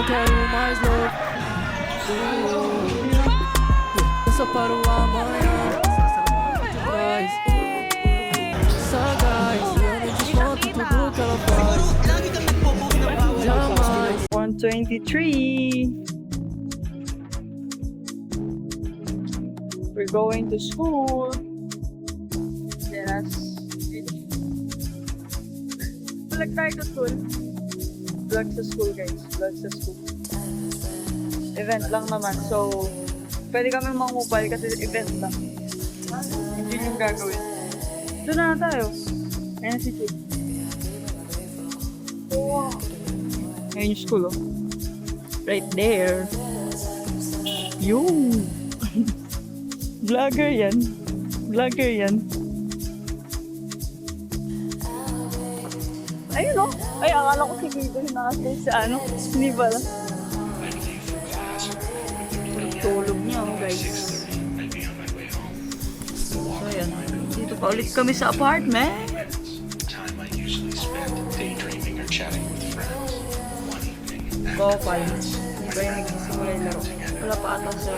quero mais louco. Eu só para o amanhã. Traz sagaz. Eu não desconto tudo que ela faz. Jamais. 1:23. We're going to school. Yes. Vlog tayo sa school. Vlog sa school, guys. Vlog sa school. Event lang naman. So, pwede kami mangupal kasi event lang. Hindi yung gagawin. Doon na tayo. Ayan si Chick. Wow. Ayan yung school, oh. Right there. Yung. Vlogger yan. Vlogger yan. Ayun, oh. Ay, akala ko si Guido yung nakastay sa ano. Hindi pala. Tulog niya, oh, guys. So, ayan. Dito pa ulit kami sa apartment. Gopal. Hindi ba yung nagsisimula yung laro? Wala pa ata sa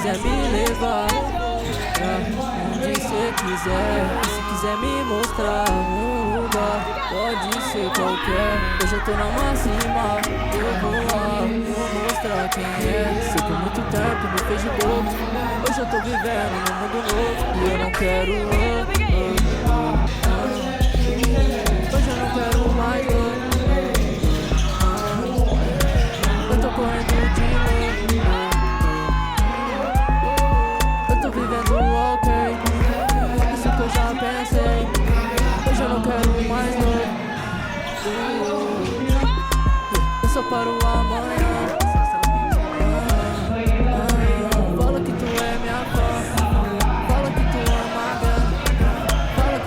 quiser me levar pra onde você quiser, e se quiser me mostrar um lugar, pode ser qualquer. Hoje eu tô na máxima, eu vou lá, vou mostrar quem é. Sei por muito tempo me fez de bobo, hoje eu tô vivendo num mundo novo e eu não quero hoje eu não quero mais eu tô correndo de novo. Eu tô vivendo ok, isso que eu já pensei. Hoje eu não quero mais eu só paro amanhã. Fala que tu é minha fã, fala que tu ama a grana, fala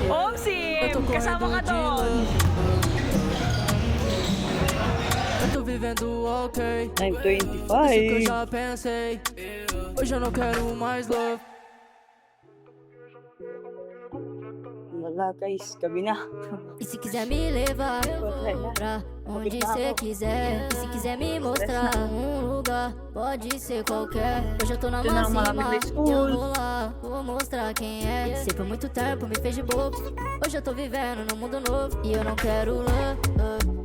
Omsi! Eu tô Kasama ka correndo de doon! love. Eu tô vivendo ok. Isso que eu 9:25. já pensei. Hoje eu não quero mais love. Wala guys, gabi na. E se quiser me levar pra onde cê quiser. E se quiser me mostrar um lugar, pode ser qualquer. Hoje eu tô na Ito na ang máxima, malapit na eu school. vou lá, vou mostrar quem é. Sei por muito tempo me fez de bobo. Hoje eu tô vivendo num mundo novo e eu não quero love.